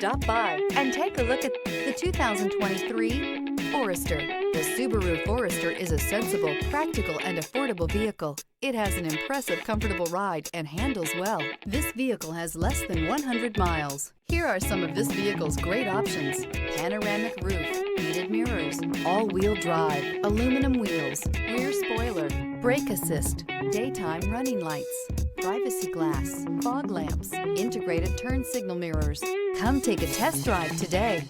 Stop by and take a look at the 2023 Forester. The Subaru Forester is a sensible, practical, and affordable vehicle. It has an impressive, comfortable ride and handles well. This vehicle has less than 100 miles. Here are some of this vehicle's great options: panoramic roof, heated mirrors, all-wheel drive, aluminum wheels, rear spoiler, brake assist, daytime running lights, privacy glass, fog lamps, integrated turn signal mirrors. Come take a test drive today.